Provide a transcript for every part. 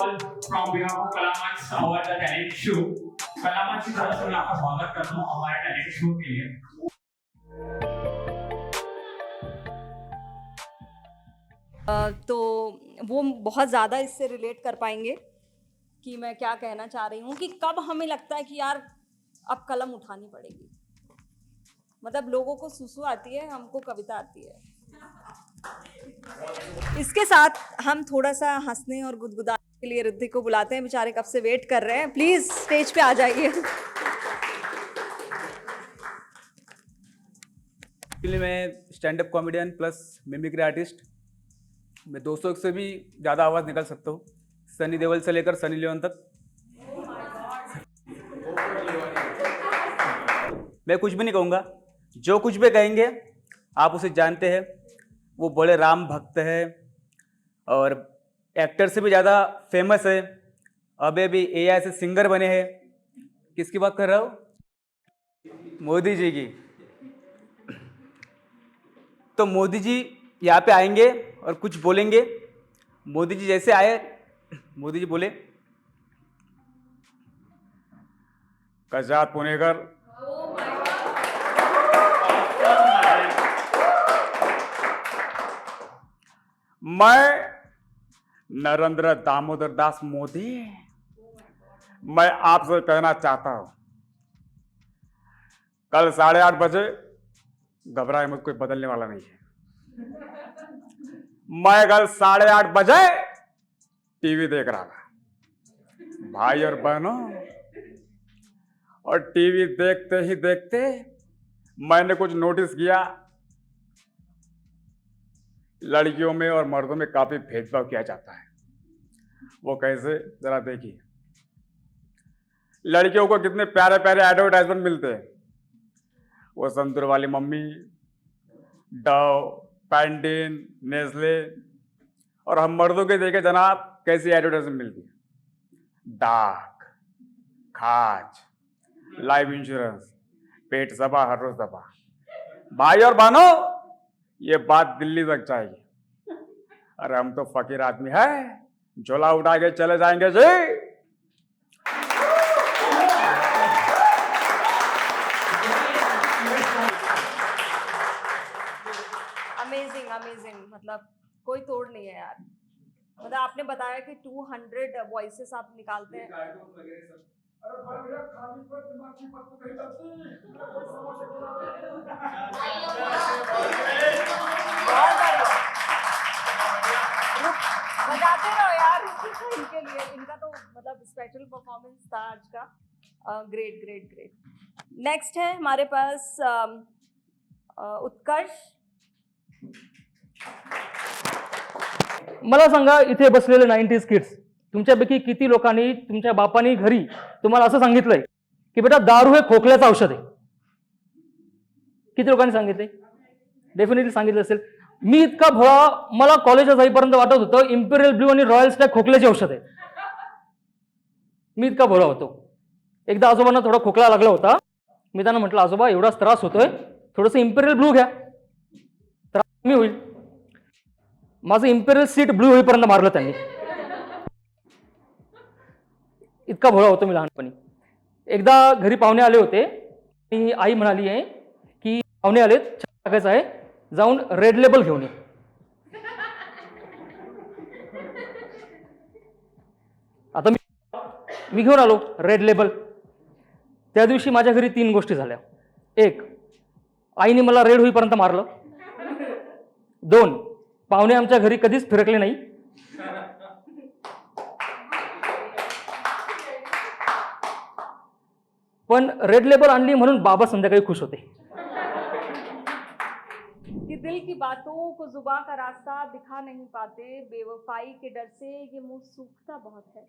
From behalf of Kalaman's our the talent show, कलामंच की तरफ से मैं आपका स्वागत करता हूँ हमारे टैलेंट शो के लिए। तो वो बहुत ज़्यादा इससे रिलेट कर पाएंगे कि मैं क्या कहना चाह रही हूँ कि कब हमें लगता है कि यार अब कलम उठानी पड़ेगी। मतलब लोगों को सुसु आती है, हमको कविता आती है। इसके साथ हम थोड़ा सा हंसने और गुदगुदाने के लिए ऋतिक को बुलाते हैं। बेचारे कब से वेट कर रहे हैं। प्लीज स्टेज पे आ जाइए। मैं stand up comedian plus mimicry artist. मैं 200 से भी ज़्यादा आवाज़ निकाल सकता हूँ, सनी देओल से लेकर सनी लियोन तक। मैं कुछ भी नहीं कहूँगा, जो कुछ भी कहेंगे आप उसे जानते हैं। वो बड़े राम भक्त है और एक्टर से भी ज़्यादा फेमस है। अभी भी एआई से सिंगर बने हैं। किसकी बात कर रहा हूँ? मोदी जी की। तो मोदी जी यहाँ पे आएंगे और कुछ बोलेंगे। मोदी जी जैसे आए, मोदी जी बोले, कजात पुणेकर, मैं नरेंद्र दामोदर दास मोदी, मैं आपसे कहना चाहता हूं, कल 8:30 बजे घबराए मत, कोई बदलने वाला नहीं है। मैं कल 8:30 बजे टीवी देख रहा था, भाई और बहनों, और टीवी देखते ही देखते मैंने कुछ नोटिस किया। लड़कियों में और मर्दों में काफी भेदभाव किया जाता है। वो कैसे, जरा देखिए। लड़कियों को कितने प्यारे प्यारे एडवर्टाइजमेंट मिलते हैं। वो संतूर वाली मम्मी, डव, पैंटीन, नेस्ले। और हम मर्दों के देखे जनाब कैसी एडवर्टाइजमेंट मिलती है। डाक, खाज, लाइफ इंश्योरेंस, पेट दबा, हर रोज दबा। भाई और बहनों, ये बात दिल्ली तक जाएगी। अरे हम तो फकीर आदमी है, झोला उठा के चले जाएंगे जी। अमेजिंग अमेजिंग, मतलब कोई तोड़ नहीं है यार। मतलब आपने बताया कि 200 वॉइसेस आप निकालते हैं। बताते रहो यार इनके लिए। इनका तो मतलब स्पेशल परफॉर्मेंस था आज का। Great great great. नेक्स्ट है हमारे पास उत्कर्ष। मला सांगा, इथे बसलेले 90s किड्स, तुमच्यापैकी किती लोकांनी तुमच्या बापानी घरी तुम्हाला असं सांगितलंय की बेटा दारू हे खोकल्याचं औषध आहे? किती लोकांनी सांगितले? डेफिनेटली सांगितलं असेल. मी इतका भोळा, मला कॉलेजला जाईपर्यंत वाटत होतं इम्पेरियल ब्ल्यू आणि रॉयल स्टॅग खोकल्याचे औषध आहे. मी इतका भोळा होतो. एकदा आजोबांना थोडा खोकला लागला होता. मी त्यांना म्हटलं, आजोबा एवढाच त्रास होतोय, थोडंसं इम्पेरियल ब्ल्यू घ्या, त्रास कमी होईल. माझं इम्पेरियल सीट ब्ल्यू होईपर्यंत मारलं त्यांनी. इतका भोळा होतो मी लहानपणी. एकदा घरी पाहुणे आले होते आणि आई म्हणाली आहे की पाहुणे आलेत, चहा टाकायचं आहे, जाऊन रेड लेबल घेऊन ये. आता मी घेऊन आलो रेड लेबल. त्या दिवशी माझ्या घरी 3 गोष्टी झाल्या. 1, आईने मला रेड होईपर्यंत मारलं. 2, पाहुणे आमच्या घरी कधीच फिरकले नाही. पण रेड लेबल आणली म्हणून बाबा संध्याकाळी खुश होते. कि दिल की बातों को जुबां का रास्ता दिखा नहीं पाते, बेवफाई के डर से ये मुंह सूखता बहुत है,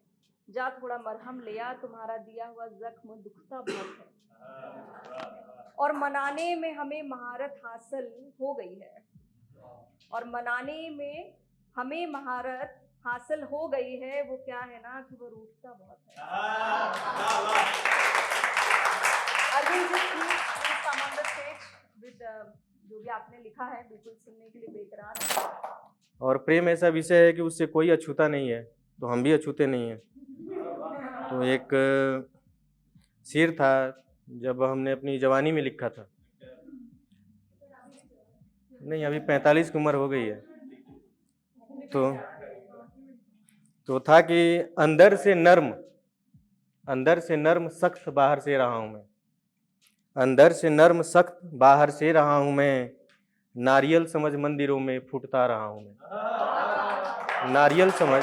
जा थोड़ा मरहम लिया, तुम्हारा दिया हुआ जख्म दुखता बहुत है, और मनाने में हमें महारत हासिल हो गई है, और मनाने में हमें महारत हासिल हो गई है, वो क्या है ना कि वो रूठता बहुत है. अर्जुन जी, please come on the stage with जो भी आपने लिखा है, बिल्कुल सुनने के लिए बेकरार है. और प्रेम ऐसा विषय है कि उससे कोई अछूता नहीं है. तो हम भी अछूते नहीं हैं। तो एक शेर था जब हमने अपनी जवानी में लिखा था, नहीं अभी 45 की उम्र हो गई है, तो था कि अंदर से नर्म सख्त बाहर से रहा हूं मैं, अंदर से नर्म सख्त बाहर से रहा हूं मैं, नारियल समझ मंदिरों में फूटता रहा हूं मैं, नारियल समझ।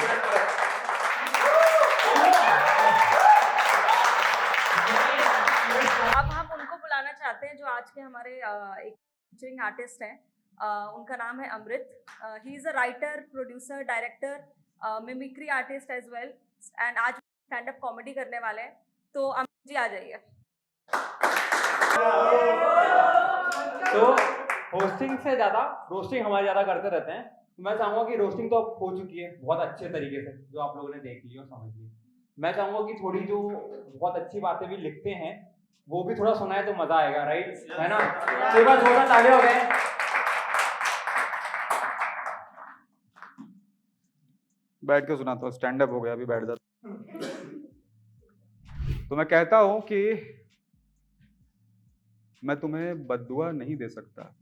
अब हम उनको बुलाना चाहते हैं जो आज के हमारे एक फीचरिंग आर्टिस्ट हैं। उनका नाम है Amrit. He is a writer, producer, director, mimicry artist as well, and आज स्टैंड अप कॉमेडी करने वाले हैं। तो अमृत जी आ जाइए। तो होस्टिंग से ज़्यादा रोस्टिंग हमारे ज़्यादा करते रहते हैं। मैं चाहूँगा कि रोस्टिंग तो अब हो चुकी है बहुत अच्छे तरीके से, जो आप लोगों ने देख ली और समझ ली। मैं चाहूँगा कि थोड़ी जो बहुत अच्छी बातें भी लिखते हैं वो भी थोड़ा सुनाए तो मज़ा आएगा, राइट, है ना? तो एक बार थोड़ा ताली हो गए। बैठ के सुनाता हूँ, स्टैंड अप हो गया, अभी बैठ जाता। तो मैं कहता हूं कि मैं तुम्हें बद्दुआ नहीं दे सकता,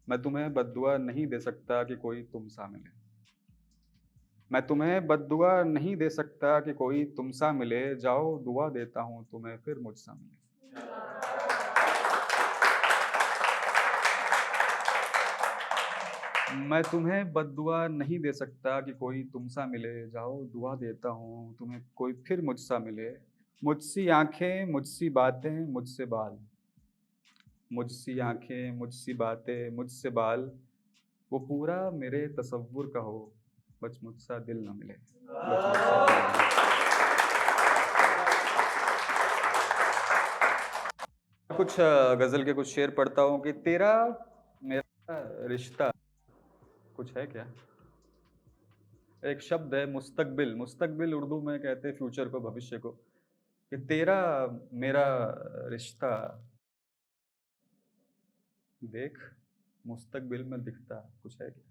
मैं तुम्हें बद्दुआ नहीं दे सकता कि कोई तुम सा मिले, मैं तुम्हें बद्दुआ नहीं दे सकता कि कोई तुम सा मिले, जाओ दुआ देता हूं तुम्हें फिर मुझसा मिले। मैं तुम्हें बद्दुआ नहीं दे सकता कि कोई तुमसा मिले, जाओ दुआ देता हूँ तुम्हें कोई फिर मुझसा मिले। मुझसी आंखें, मुझसी बातें, मुझसे बाल, मुझसी आंखें, मुझसी बातें, मुझसे बाल, वो पूरा मेरे तसव्वुर का हो, बस मुझसा दिल न मिले, बस मुझसा दिल न मिले। कुछ गजल के कुछ शेर पढ़ता हूँ कि तेरा मेरा रिश्ता कुछ है क्या। एक शब्द है मुस्तकबिल, मुस्तकबिल उर्दू में कहते हैं फ्यूचर को, भविष्य को, कि तेरा मेरा रिश्ता देख मुस्तकबिल में दिखता कुछ है क्या,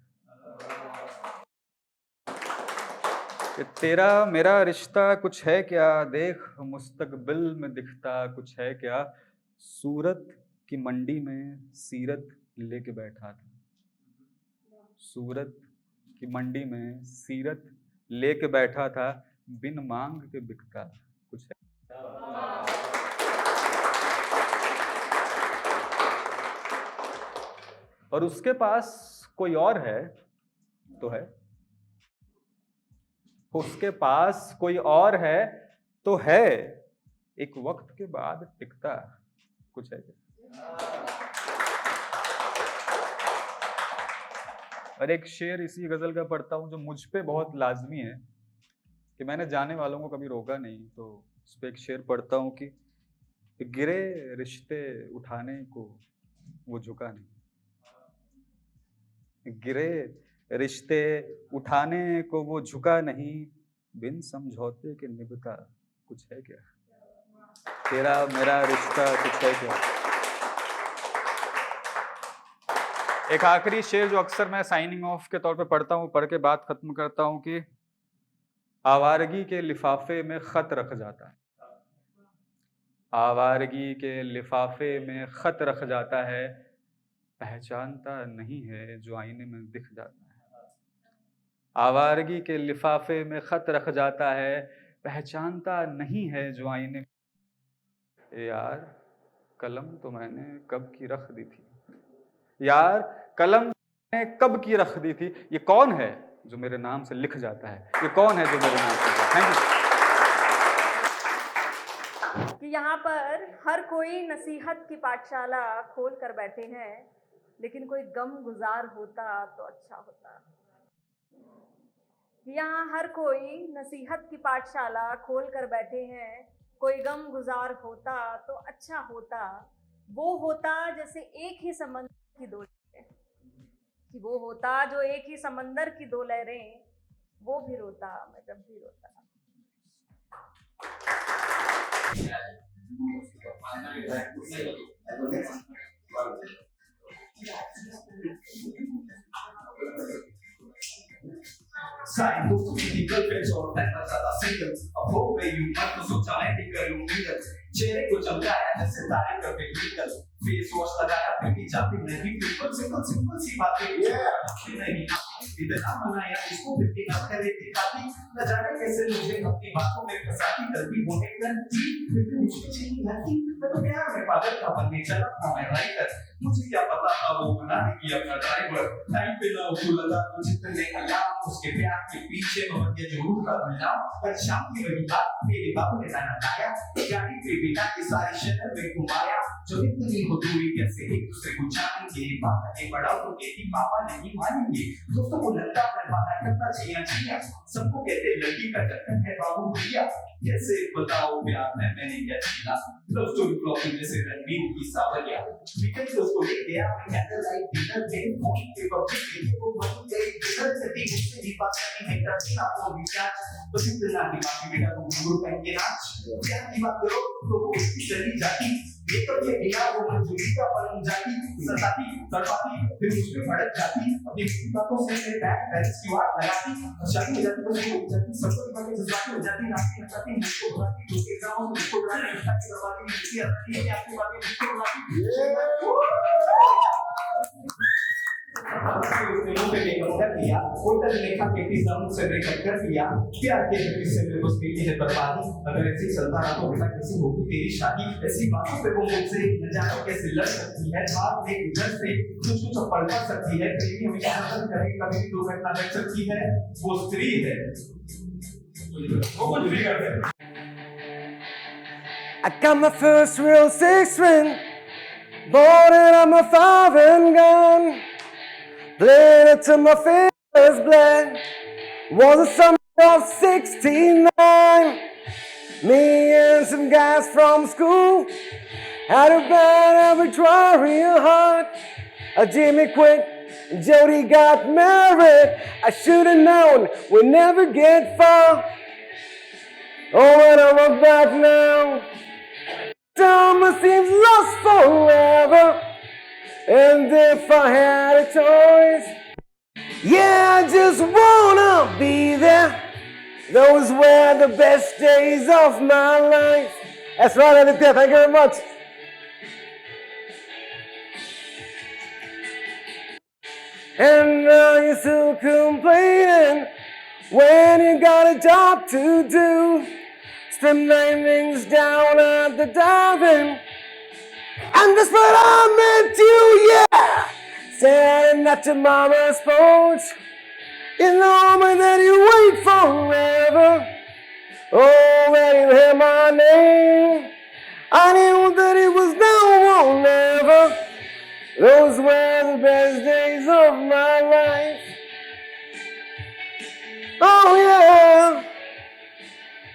कि तेरा मेरा रिश्ता कुछ है क्या, देख मुस्तकबिल में दिखता कुछ है क्या, सूरत की मंडी में सीरत लेके बैठा था, सूरत की मंडी में सीरत लेके बैठा था, बिन मांग के बिकता कुछ है। और उसके पास कोई और है तो है, उसके पास कोई और है तो है, एक वक्त के बाद टिकता कुछ है क्या। और एक शेर इसी गजल का पढ़ता हूं जो मुझ पे बहुत लाजमी है, कि मैंने जाने वालों को कभी रोका नहीं, तो उस पर एक शेर पढ़ता हूं कि गिरे रिश्ते उठाने को वो झुका नहीं, गिरे रिश्ते उठाने को वो झुका नहीं, बिन समझौते के निभता कुछ है क्या, तेरा मेरा रिश्ता कुछ है क्या। एक आखिरी शेर जो अक्सर मैं साइनिंग ऑफ के तौर पे पढ़ता हूँ, पढ़ के बात खत्म करता हूँ कि आवारगी के लिफाफे में खत रख जाता है, आवारगी के लिफाफे में खत रख जाता है, पहचानता नहीं है जो आईने में दिख जाता है, आवारगी के लिफाफे में खत रख जाता है, पहचानता नहीं है जो आईने। यार कलम तो मैंने कब की रख दी थी, यार कलम मैंने कब की रख दी थी, ये कौन है जो मेरे नाम से लिख जाता है, ये कौन है जो मेरे नाम से। Thank you. कि यहाँ पर हर कोई नसीहत की पाठशाला खोल कर बैठे हैं, लेकिन कोई गम गुजार होता तो अच्छा होता। यहाँ हर कोई नसीहत की पाठशाला खोल कर बैठे हैं, कोई गम गुजार होता तो अच्छा होता। वो होता जैसे एक ही समंदर की दो लहरें, कि वो होता जो एक ही समंदर की दो लहरें, वो भी रोता मैं जब भी रोता। सारी दोस्तों की गर्लफ्रेंड्स और मैं ज्यादा सिंगल अब हो गई हूँ मत तो सोचा मैं भी करूँ मिलत चेहरे को चमकाया जैसे तारे का बिल्कुल फेस वॉश लगाया फिर भी जाती नहीं सिंपल सिंपल सी बातें नहीं इतना मनाया इसको फिर ना करे दिखाती न जाने कैसे मुझे अपनी बातों में फंसाती गलती होने करती फिर भी मुझे नहीं लगती मैं तो क्या मैं पागल का बनने चला था मैं राइटर मुझे क्या पता था वो बनाने की अपना ड्राइवर टाइम पे ना उठू लगा तो जितने अलार्म उसके प्यार के पीछे मैं जरूर का मिला पर शाम की वही बात मेरे बाबू ने जाना पाया गाड़ी पे बिना के सारे शहर में घुमाया जो इतनी हो दूरी कैसे एक दूसरे को जानेंगे बात आगे बढ़ाओ तो कहती पापा नहीं मानेंगे दोस्तों को लगता है वादा करना चाहिए सबको कहते लड़की का चक्कर है बाबू भैया कैसे बताओ प्यार में मैंने क्या छीना लव स्टोरी ब्लॉगिंग जैसे रणबीर की सावरिया वीकेंड दोस्तों ले गया मैं कैंडल लाइट डिनर में फोन पे पब्लिक के वो बन गई डिनर से भी मुझसे भी बात करनी है करती ना वो विचार बस इतना ही बाकी बेटा तुम घुंघरू पहन के नाच प्यार की बात करो तो वो चली जाती ये तो ये गया वो मंजूरी का पलंग जाती सताती तड़पाती फिर उसमें भड़क जाती अपनी बातों से मेरे बैक बैलेंस की वाट लगाती शादी हो जाती तो हो जाती सबको बातें जज्बाती हो जाती नाचती नचाती मुझको बुलाती जो के एग्जाम में मुझको बुलाती नचाती करवाती मिलती आती है आपकी बातें मुझको बुलाती होटल लेखा के पिज्जा से ब्रेकअप कर दिया प्यार के किससे मेरे को स्पीडी है बर्बादी अगर ऐसे ही चलता रहा तो बेटा कैसे होगी तेरी शादी ऐसी बातों पे वो मुझसे न जाने कैसे लड़ सकती है बात में इधर से कुछ चप्पल कर सकती है प्रेमी हमेशा पसंद करे कभी भी दुर्घटना घट सकती है वो स्त्री है वो कुछ भी कर सकती I got my first real six string, bought it on my father and gun, played it till my fingers bled. Was the summer of '69. Me and some guys from school had a band of Victoria Heart. Jimmy quit, Jody got married. I should have known we'd never get far. Oh, when I look back now, summer seems lost forever. And if I had a choice, yeah, I just wanna be there. Those were the best days of my life. That's right, Aditya. Thank you very much. And now you're still complaining when you got a job to do. Spend evenings down at the drive-in, and that's what I meant to, yeah. Staring at your mama's porch, you know me that you wait forever. Oh, when you hear my name, I knew that it was now or never. Those were the best days of my life. Oh yeah,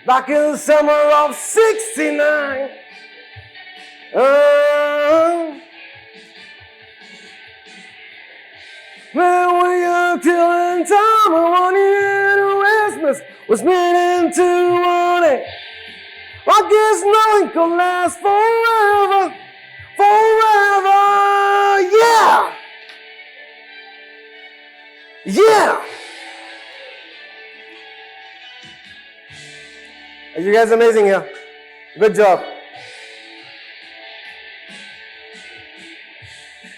back in the summer of '69. When we were killing time, and 1 year to Christmas was meaning to want it. I guess nothing can last forever, forever, yeah, yeah. You guys amazing here. Good job.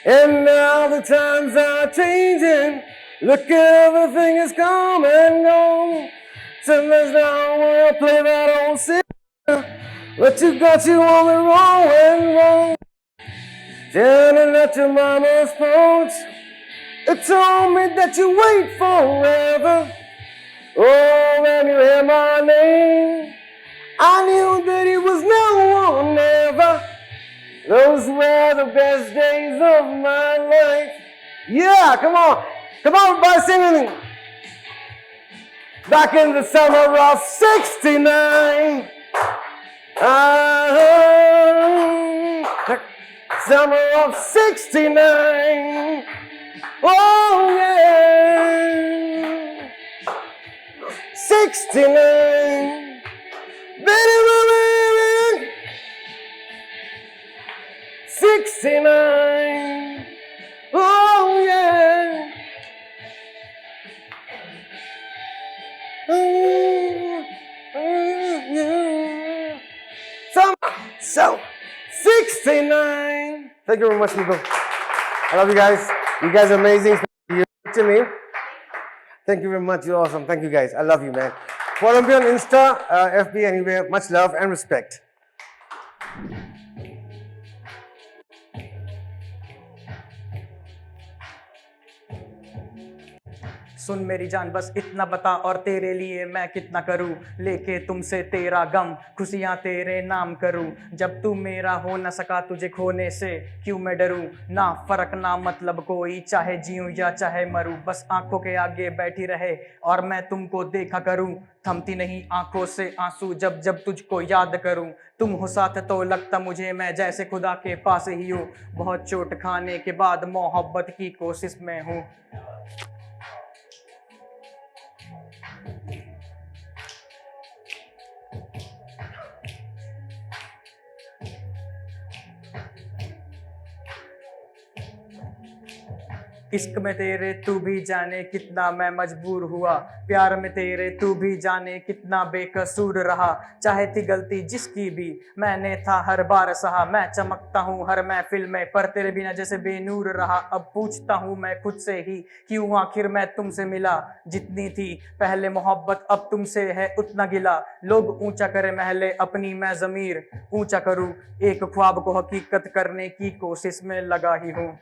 And now the times are changing. Look, everything is come and gone. So there's now we'll play that old singer. But you got you on the wrong and wrong. Turning at your mama's porch, it told me that you wait forever. Oh, when you hear my name, I knew that it was now or never. Those were the best days of my life. Yeah, come on. Come on, everybody, sing with me. Back in the summer of '69. Summer of '69. Oh, yeah. '69. Baby, 69. Oh, yeah. Thank you very much, people. I love you guys. You guys are amazing. You to me. Thank you very much. You're awesome. Thank you guys. I love you, man. Follow me on Insta, FB, anywhere. Much love and respect. सुन मेरी जान बस इतना बता और तेरे लिए मैं कितना करूं, लेके तुमसे तेरा गम खुशियां तेरे नाम करूं। जब तू मेरा हो न सका तुझे खोने से क्यों मैं डरूं, ना फर्क ना मतलब कोई, चाहे जीऊं या चाहे मरूं। बस आंखों के आगे बैठी रहे और मैं तुमको देखा करूं, थमती नहीं आंखों से आंसू जब जब तुझको याद करूं। तुम हो साथ तो लगता मुझे मैं जैसे खुदा के पास ही हूँ, बहुत चोट खाने के बाद मोहब्बत की कोशिश में हूँ। इश्क में तेरे तू भी जाने कितना मैं मजबूर हुआ, प्यार में तेरे तू भी जाने कितना बेकसूर रहा। चाहे थी गलती जिसकी भी मैंने था हर बार सहा, मैं चमकता हूँ हर महफिल में पर तेरे बिना जैसे बेनूर रहा। अब पूछता हूँ मैं खुद से ही क्यों आखिर मैं तुमसे मिला, जितनी थी पहले मोहब्बत अब तुमसे है उतना गिला। लोग ऊंचा करे महले अपनी मैं ज़मीर ऊंचा करूँ, एक ख्वाब को हकीकत करने की कोशिश में लगा ही हूँ।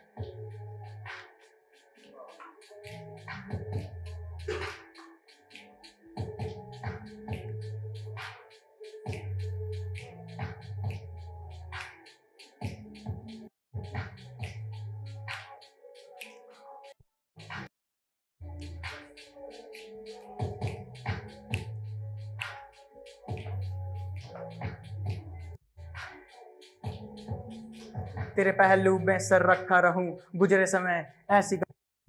तेरे पहलू में सर रखा रहूं, गुजरे समय ऐसी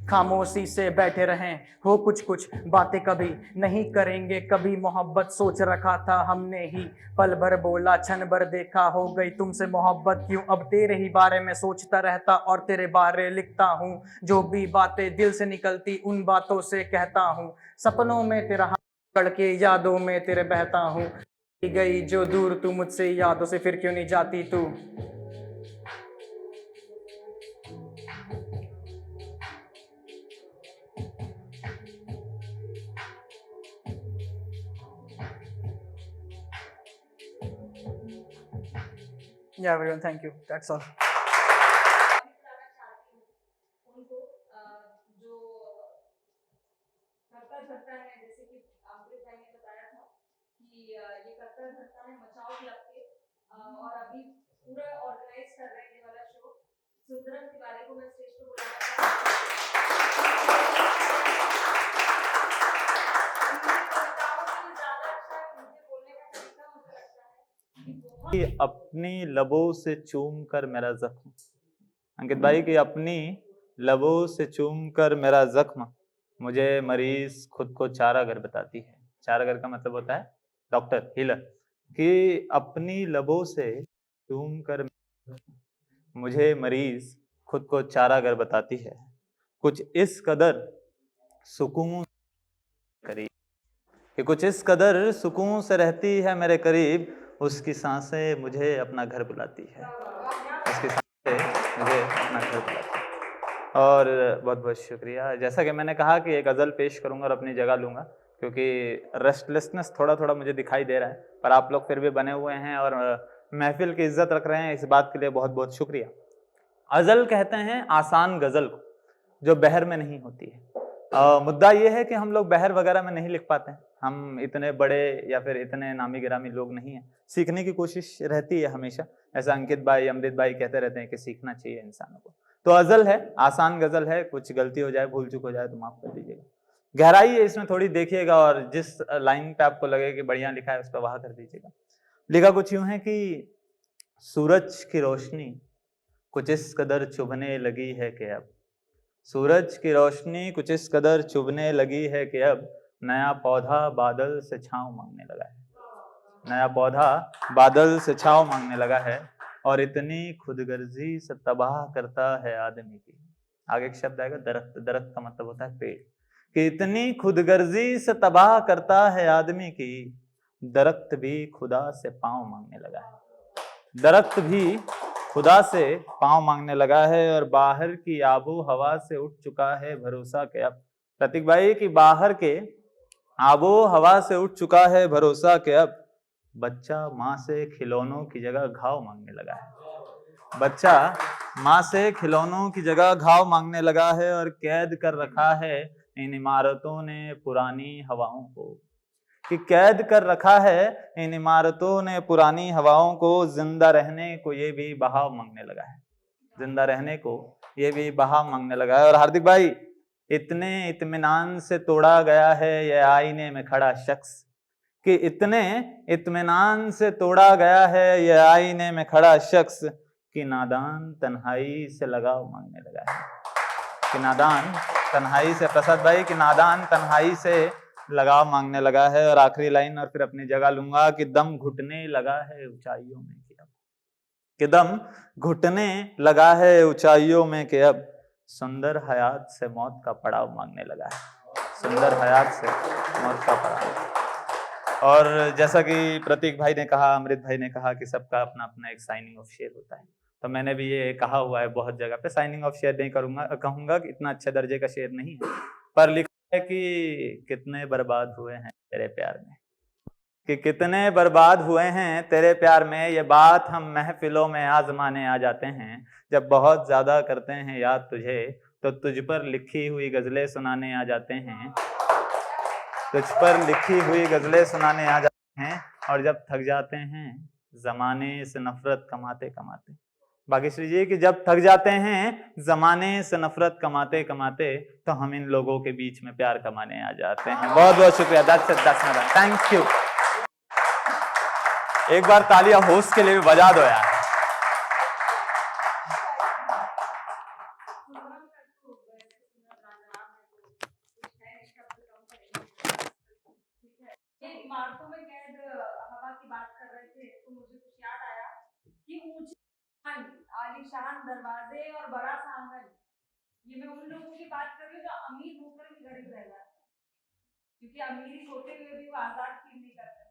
खामोशी से बैठे रहें। हो कुछ कुछ बातें कभी नहीं करेंगे कभी, मोहब्बत सोच रखा था हमने ही, पल भर बोला क्षण भर देखा, हो गई तुमसे मोहब्बत क्यों अब तेरे ही बारे में सोचता रहता और तेरे बारे लिखता हूँ। जो भी बातें दिल से निकलती उन बातों से कहता हूँ, सपनों में तेरा हाथ पकड़ के यादों में तेरे बहता हूँ। गई जो दूर तू मुझसे यादों से फिर क्यों नहीं जाती तू। Yeah, everyone, thank you. That's all. उनको जो करता धरता है, जैसे कि अमृत भाई ने बताया था कि ये करता धरता है मचाओ क्लब के, और अभी पूरा ऑर्गेनाइज कर रहे हैं ये वाला शो। सुंदरम तिवारी को मैं स्टेज पे बुलाना कि अपनी लबों से चूम कर मेरा जख्म, अंकित भाई की अपनी लबों से चूम कर मेरा जख्म, मुझे मरीज खुद को चारागर बताती है। चारागर का मतलब होता है डॉक्टर, हीलर। कि अपनी लबों से चूम कर मुझे मरीज खुद को चारागर बताती है, कुछ इस कदर सुकून करीब, कि कुछ इस कदर सुकून से रहती है मेरे करीब, उसकी सांसें मुझे अपना घर बुलाती है, उसकी सांसें मुझे अपना घर बुलाती है। और बहुत बहुत शुक्रिया। जैसा कि मैंने कहा कि एक गज़ल पेश करूंगा और अपनी जगह लूँगा, क्योंकि रेस्टलेसनेस थोड़ा थोड़ा मुझे दिखाई दे रहा है, पर आप लोग फिर भी बने हुए हैं और महफिल की इज्जत रख रहे हैं, इस बात के लिए बहुत बहुत शुक्रिया। अज़ल कहते हैं आसान गज़ल को जो बहर में नहीं होती है। मुद्दा ये है कि हम लोग बहर वगैरह में नहीं लिख पाते हैं, हम इतने बड़े या फिर इतने नामी गिरामी लोग नहीं हैं। सीखने की कोशिश रहती है हमेशा, ऐसा अंकित भाई अमृत भाई कहते रहते हैं कि सीखना चाहिए इंसानों को। तो अज़ल है, आसान गज़ल है, कुछ गलती हो जाए भूल चूक हो जाए तो माफ़ कर दीजिएगा। गहराई है इसमें थोड़ी देखिएगा, और जिस लाइन पे आपको लगे कि बढ़िया लिखा है उस पर वाह कर दीजिएगा। लिखा कुछ यूँ है कि सूरज की रोशनी कुछ इस कदर चुभने लगी है कि अब, सूरज की रोशनी कुछ इस कदर चुभने लगी है कि अब नया पौधा बादल से छांव मांगने लगा है, नया पौधा बादल से छांव मांगने लगा है, और इतनी खुदगर्जी से तबाह करता है आदमी की। आगे एक शब्द आएगा दरख्त, दरख्त का मतलब होता है पेड़, कि इतनी खुदगर्जी से तबाह करता है आदमी की, दरख्त भी खुदा से पांव मांगने लगा है, दरख्त भी खुदा से पाँव मांगने लगा है और बाहर की आबो हवा से उठ चुका है भरोसा के अब। प्रतीक भाई कि बाहर के आबो हवा से उठ चुका है भरोसा के अब। बच्चा माँ से खिलौनों की जगह घाव मांगने लगा है। बच्चा माँ से खिलौनों की जगह घाव मांगने लगा है और कैद कर रखा है इन इमारतों ने पुरानी हवाओं को। कि कैद कर रखा है इन इमारतों ने पुरानी हवाओं को। जिंदा रहने को ये भी बहाव मांगने लगा है। जिंदा रहने को ये भी बहाव मांगने लगा है। और हार्दिक भाई, इतने इत्मीनान से तोड़ा गया है ये आईने में खड़ा शख्स, कि इतने इत्मीनान से तोड़ा गया है ये आईने में खड़ा शख्स, कि नादान तन्हाई से लगाव मांगने लगा है। कि नादान तन्हाई से, प्रसाद भाई, कि नादान तन्हाई से लगाव मांगने लगा है। और आखिरी लाइन और फिर अपनी जगह लूंगा कि दम घुटने लगा है ऊंचाइयों में कि अब। कि दम घुटने लगा है ऊंचाइयों में कि अब। सुंदर हयात से मौत का पड़ाव मांगने लगा है। सुंदर हयात से मौत का पड़ाव। और जैसा कि प्रतीक भाई ने कहा, अमृत भाई ने कहा कि सबका अपना अपना एक साइनिंग ऑफ शेयर होता है, तो मैंने भी ये कहा हुआ है बहुत जगह पे। साइनिंग ऑफ शेयर नहीं करूंगा, कहूंगा कि इतना अच्छे दर्जे का शेयर नहीं है, पर लिखा है कि कितने बर्बाद हुए हैं तेरे प्यार में। कि कितने बर्बाद हुए हैं तेरे प्यार में। ये बात हम महफिलों में आजमाने आ जाते हैं। जब बहुत ज्यादा करते हैं याद तुझे, तो तुझ पर लिखी हुई गजलें सुनाने आ जाते हैं। तुझ पर लिखी हुई गजलें सुनाने आ जाते हैं। और जब थक जाते हैं जमाने से नफरत कमाते कमाते। भाग्यश्री जी, कि जब थक जाते हैं जमाने से नफरत कमाते कमाते, तो हम इन लोगों के बीच में प्यार कमाने आ जाते हैं। बहुत बहुत शुक्रिया। Thank you. एक बार तालियां होस्ट के लिए भी बजा दो यार। ये इमारतों में कैद हवा की बात कर रहे थे तो मुझे कुछ याद आया कि ऊंचे आलीशान दरवाजे और बड़ा सा आंगन, ये मैं उन लोगों की बात कर रही हूँ जो अमीर होकर भी गरीब रह जाते हैं, क्योंकि अमीरी होते हुए भी वो आजाद फील नहीं करते।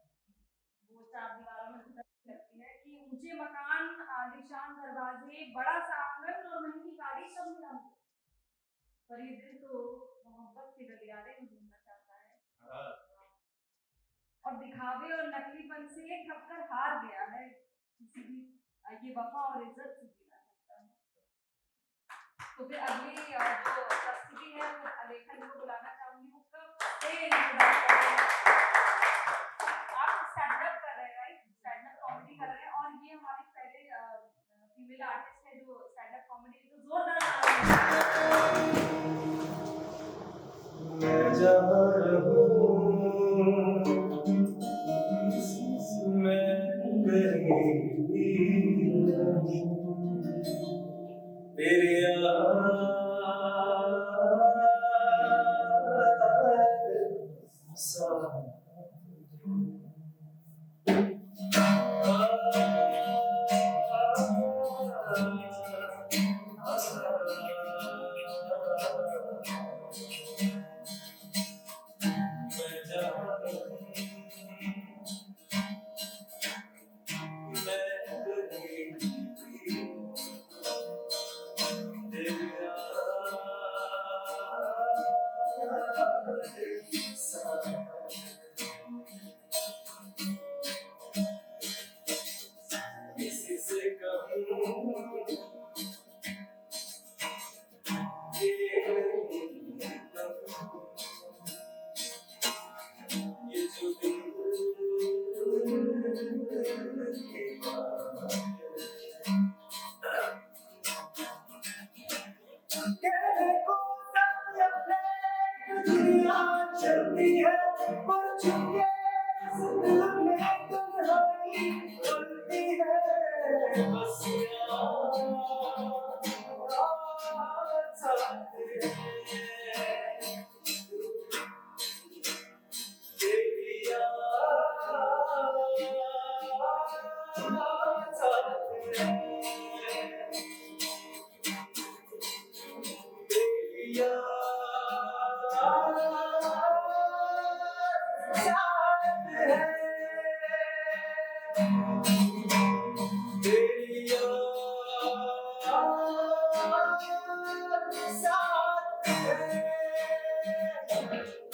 वो चार दीवारों में घुटन लगती है कि ऊंचे मकान, आलीशान दरवाजे, बड़ा सा आंगन और महंगी गाड़ी सब मिला, पर ये दिल तो मोहब्बत के गलियारे में घूमना चाहता है और दिखावे और नकलीपन से थक कर हार गया है। इसीलिए ये वफा और इज्जत से जीना चाहता है। तो फिर अगली जो प्रस्तुति है वो अलेखन को बुलाना चाहूंगी। वो कब से आप स्टैंड अप कर रहे हैं, राइट? स्टैंड अप कॉमेडी कर रहे हैं और ये हमारी पहले फीमेल आर्टिस्ट है जो स्टैंड अप कॉमेडी, तो जोरदार मैं जा रहा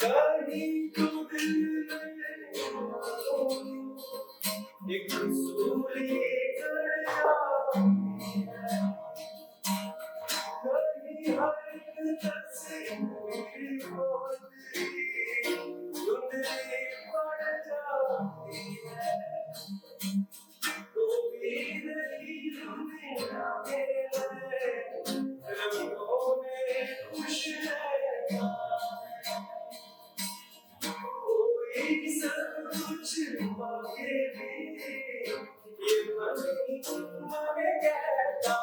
कहीं तो दिल में एक सूली कर जाती है कहीं हर तस्वीर होती धुंधली पड़ जाती है कोई नहीं दुनिया के रंगों में खुश रहता कोई सब कुछ पाके भी ये मन कहता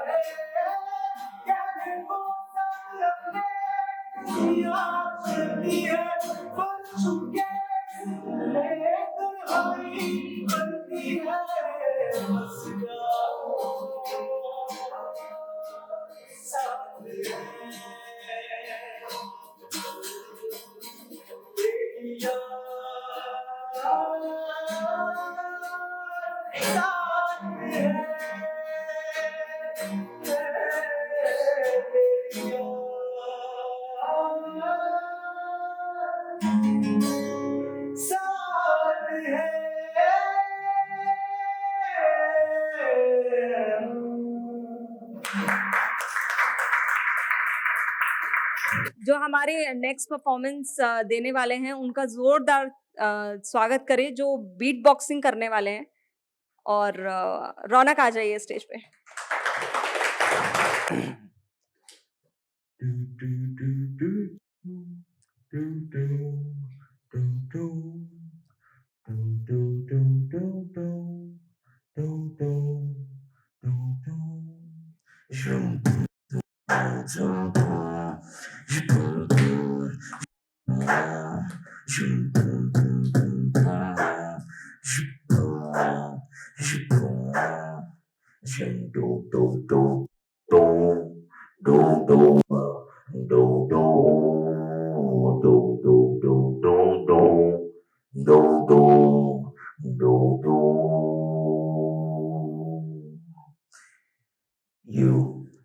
है कहने को सब अपने दुनिया चलती है पर चुपके ले तन्हाई बनती है बस जाओ साथ है जो हमारे नेक्स्ट परफॉर्मेंस देने वाले हैं उनका जोरदार स्वागत करें जो बीट बॉक्सिंग करने वाले हैं और रौनक आ जाइए स्टेज पे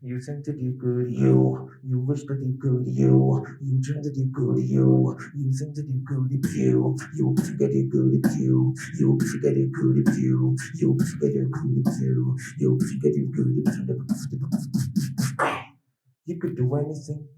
You think that you could, you wish that you could, you dream that you could, you think that you could, you think that you could, you think that you could, you think that you could, you think that you could, you could do anything.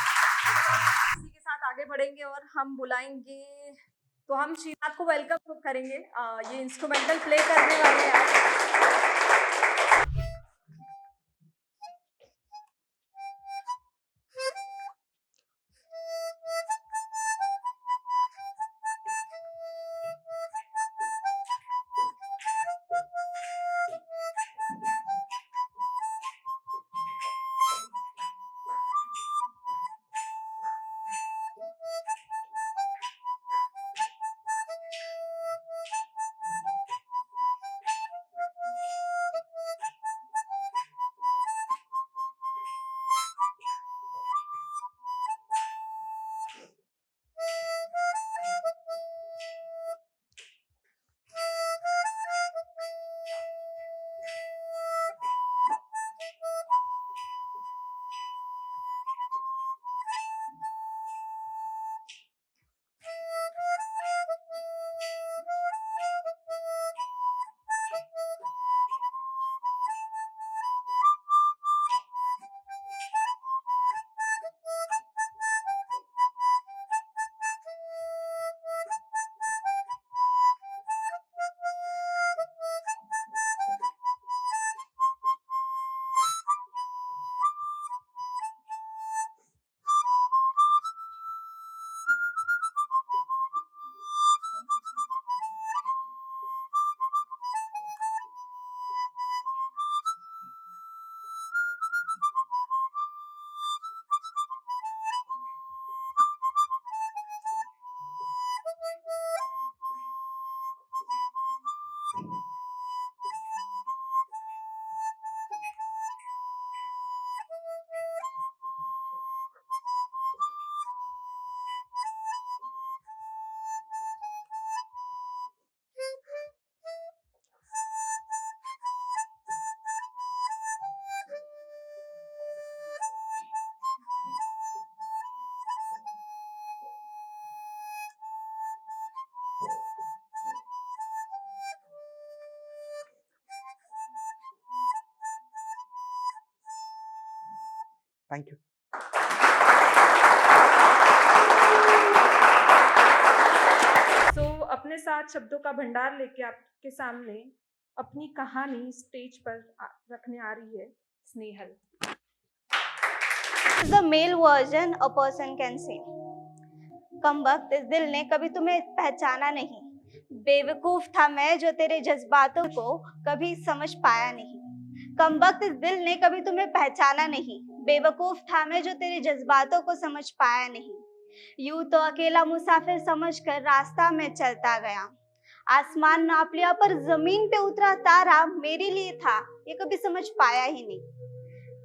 इसी के साथ आगे बढ़ेंगे और हम बुलाएंगे तो हम श्रीनाथ को वेलकम करेंगे ये इंस्ट्रूमेंटल प्ले करने वाले हैं थैंक यू। अपने साथ शब्दों का भंडार लेके आपके सामने अपनी कहानी स्टेज पर रखने आ रही है Snehal. The male version a person can say. कमबख्त, इस दिल ने कभी तुम्हें पहचाना नहीं, बेवकूफ था मैं जो तेरे जज्बातों को कभी समझ पाया नहीं। कमबख्त, इस दिल ने कभी तुम्हें पहचाना नहीं, बेवकूफ था मैं जो तेरे जज्बातों को समझ पाया नहीं। यूं तो अकेला मुसाफिर समझकर रास्ता में चलता गया, आसमान नाप लिया पर जमीन पे उतरा तारा मेरे लिए था, ये कभी समझ पाया ही नहीं।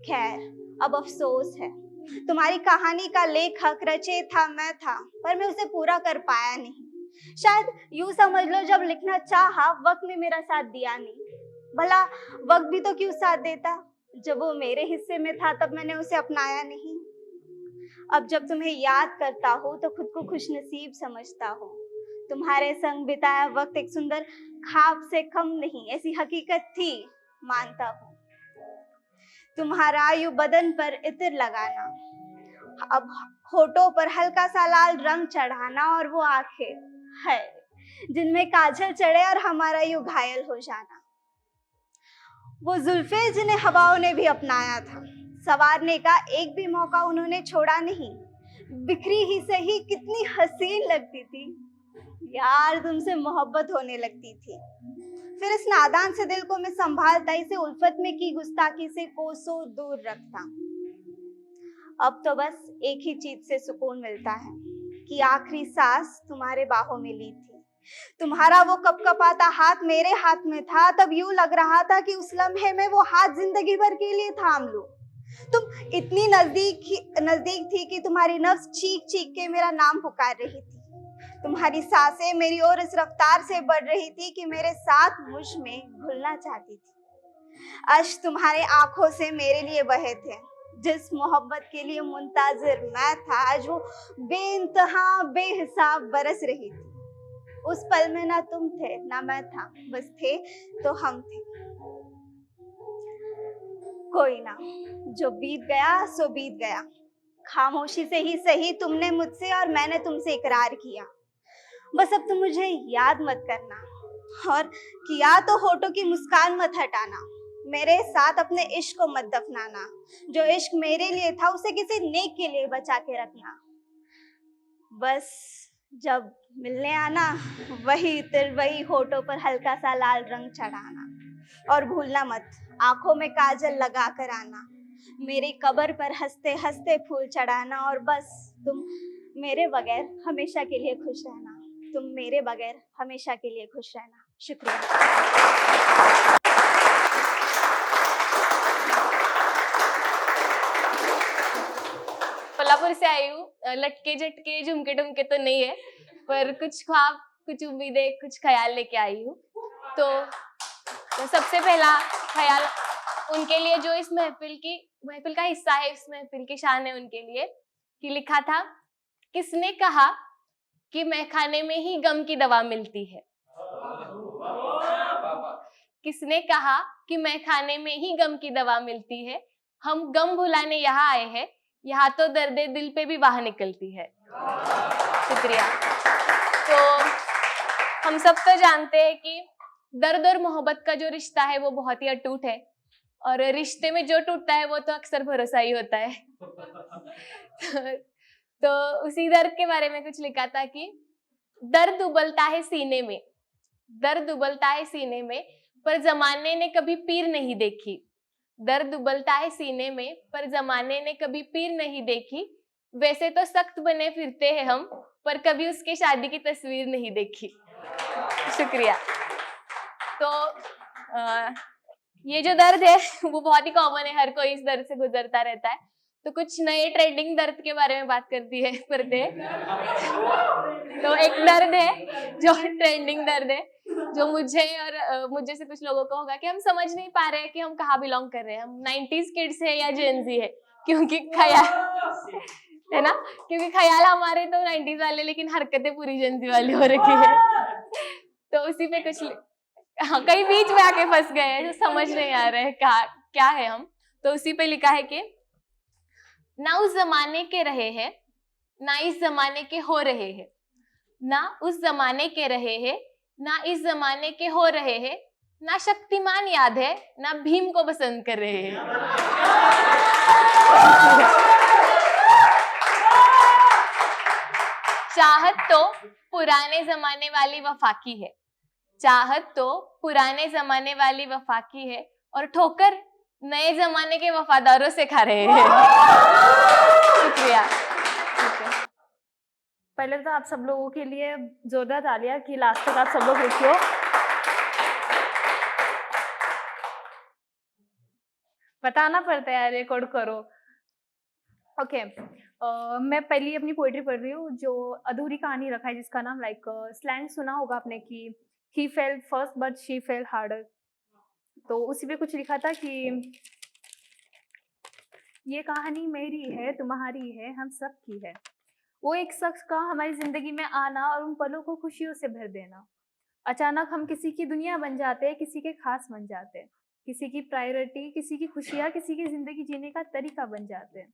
खैर अब अफसोस है, तुम्हारी कहानी का लेखक रचयिता मैं था, पर मैं उसे पूरा कर पाया नहीं। शायद यूं समझ लो, जब लिखना चाहा वक्त ने मेरा साथ दिया नहीं। भला वक्त भी तो क्यों साथ देता, जब वो मेरे हिस्से में था तब मैंने उसे अपनाया नहीं। अब जब तुम्हें याद करता हूँ तो खुद को खुशनसीब समझता हूँ। तुम्हारे संग बिताया वक्त एक सुंदर ख्वाब से कम नहीं, ऐसी हकीकत थी मानता हूँ। तुम्हारा यूं बदन पर इत्र लगाना, अब होठों पर हल्का सा लाल रंग चढ़ाना, और वो आंखें है जिनमें काजल चढ़े और हमारा यूं घायल हो जाना। वो जुल्फे जिन्हें हवाओं ने भी अपनाया था, सवारने का एक भी मौका उन्होंने छोड़ा नहीं। बिखरी ही सही कितनी हसीन लगती थी यार, तुमसे मोहब्बत होने लगती थी। फिर इस नादान से दिल को मैं संभालता, इसे उल्फत में की गुस्ताखी से कोसों दूर रखता। अब तो बस एक ही चीज से सुकून मिलता है कि आखिरी सांस तुम्हारे बाहों में ली थी। तुम्हारा वो कपकपाता हाथ मेरे हाथ में था, तब यूं लग रहा था कि उस लम्हे में वो हाथ जिंदगी भर के लिए थाम लूं। तुम इतनी नजदीक थी कि तुम्हारी नफ्स चीख चीख के मेरा नाम पुकार रही थी। तुम्हारी सांसें मेरी ओर इस रफ्तार से बढ़ रही थी कि मेरे साथ मुझ में घुलना चाहती थी। अश्क तुम्हारे आंखों से मेरे लिए बहे थे, जिस मोहब्बत के लिए मुंताजिर मैं था, आज वो बेइंतहा बेहिसाब बरस रही थी। उस पल में ना तुम थे ना मैं था, बस थे तो हम थे। कोई ना, जो बीत गया सो बीत गया। खामोशी से ही सही तुमने मुझसे और मैंने तुमसे इकरार किया। बस अब तुम मुझे याद मत करना, और किया तो होठों की मुस्कान मत हटाना। मेरे साथ अपने इश्क को मत दफनाना, जो इश्क मेरे लिए था उसे किसी नेक के लिए बचा के रखना। बस जब मिलने आना, वही तिर वही होठों पर हल्का सा लाल रंग चढ़ाना, और भूलना मत आंखों में काजल लगा कर आना। मेरी कब्र पर हंसते हंसते फूल चढ़ाना, और बस तुम मेरे बगैर हमेशा के लिए खुश रहना। तुम मेरे बगैर हमेशा के लिए खुश रहना। शुक्रिया। कोल्हापुर से आई हूँ, लटके झटके झुमके टुमके तो नहीं है, पर कुछ ख्वाब कुछ उम्मीदें कुछ ख्याल लेके आई हूँ। तो सबसे पहला ख्याल उनके लिए जो इस महफिल का हिस्सा है, इस महफिल की शान है उनके लिए, कि लिखा था, किसने कहा कि मैखाने में ही गम की दवा मिलती है। किसने कहा कि मैखाने में ही गम की दवा मिलती है। हम गम भुलाने यहाँ आए हैं, यहाँ तो दर्दे दिल पे भी बाहर निकलती है। शुक्रिया। तो हम सब तो जानते हैं कि दर्द और मोहब्बत का जो रिश्ता है वो बहुत ही अटूट है, और रिश्ते में जो टूटता है वो तो अक्सर भरोसा ही होता है। तो उसी दर्द के बारे में कुछ लिखा था कि दर्द उबलता है सीने में, दर्द उबलता है सीने में, पर जमाने ने कभी पीर नहीं देखी। दर्द उबलता है सीने में, पर जमाने ने कभी पीर नहीं देखी। वैसे तो सख्त बने फिरते हैं हम, पर कभी उसके शादी की तस्वीर नहीं देखी। शुक्रिया। तो ये जो दर्द है वो बहुत ही कॉमन है, हर कोई इस दर्द से गुजरता रहता है। तो कुछ नए ट्रेंडिंग दर्द के बारे में बात करते हैं। तो एक दर्द है जो ट्रेंडिंग दर्द है, जो मुझे और मुझे से कुछ लोगों को होगा कि हम समझ नहीं पा रहे हैं कि हम कहाँ बिलोंग कर रहे हैं, हम 90s किड्स है या जेनजी है, क्योंकि ख्याल है ना, क्योंकि ख्याल हमारे तो 90s वाले, लेकिन हरकतें पूरी जेनजी वाली हो रखी है। तो उसी पे कुछ हाँ, कई बीच में आके फंस गए हैं, जो समझ नहीं आ रहे हैं क्या है हम। तो उसी पे लिखा है कि ना उस जमाने के रहे हैं, ना इस जमाने के हो रहे हैं, ना उस जमाने के रहे हैं, ना इस जमाने के हो रहे हैं, ना शक्तिमान याद है, ना भीम को पसंद कर रहे हैं। चाहत तो पुराने जमाने वाली वफा की है, चाहत तो पुराने जमाने वाली वफा की है, और ठोकर नए जमाने के वफादारों से खा रहे हैं। शुक्रिया। पहले तो आप सब लोगों के लिए जोरदार तालियां कि लास्ट तक आप सब लोग रुके हो। बताना पड़ता है यार, रिकॉर्ड करो। ओके, मैं पहली अपनी पोइट्री पढ़ रही हूँ जो अधूरी कहानी रखा है, जिसका नाम लाइक स्लैंग सुना होगा आपने कि he fell first but she fell harder. तो उसी पे कुछ लिखा था कि ये कहानी मेरी है, तुम्हारी है, हम सब की है। वो एक शख्स का हमारी जिंदगी में आना और उन पलों को खुशियों से भर देना। अचानक हम किसी की दुनिया बन जाते हैं, किसी के खास बन जाते हैं, किसी की प्रायोरिटी, किसी की खुशियाँ, किसी की जिंदगी जीने का तरीका बन जाते हैं।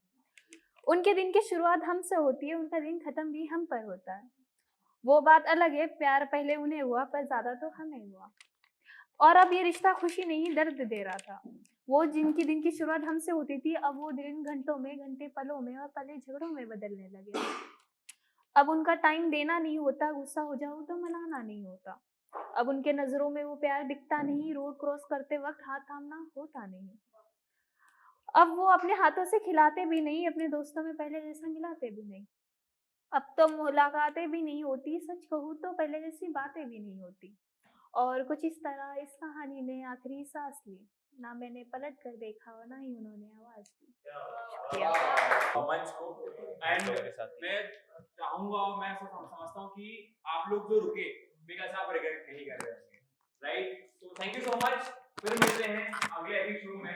उनके दिन की शुरुआत हमसे होती है, उनका दिन खत्म भी हम पर होता है। वो बात अलग है, प्यार पहले उन्हें हुआ पर ज्यादा तो हमें हुआ। और अब ये रिश्ता खुशी नहीं दर्द दे रहा था। वो जिनकी दिन की शुरुआत हमसे होती थी, अब वो दिन घंटों में, घंटे पलों में और पले झगड़ों में बदलने लगे। अब उनका टाइम देना नहीं होता, गुस्सा हो जाओ तो मनाना नहीं होता। अब उनके नजरों में वो प्यार दिखता नहीं, रोड क्रॉस करते वक्त हाथ थामना होता नहीं। अब वो अपने हाथों से खिलाते भी नहीं, अपने दोस्तों में पहले जैसा मिलाते भी नहीं। अब तो मुलाकातें भी नहीं होती, सच कहूँ तो पहले जैसी बातें भी नहीं होती। और कुछ इस तरह इस कहानी ने आखिरी सांस ली, ना मैंने पलट कर देखा और ना ही उन्होंने आवाज दी। मंच को एंड मैं चाहूंगा और मैं समझता हूँ कि आप लोग जो रुके बिकॉज आप रिग्रेट नहीं कर रहे होंगे, राइट? तो थैंक यू सो मच। फिर मिलते हैं अगले एपिसोड में।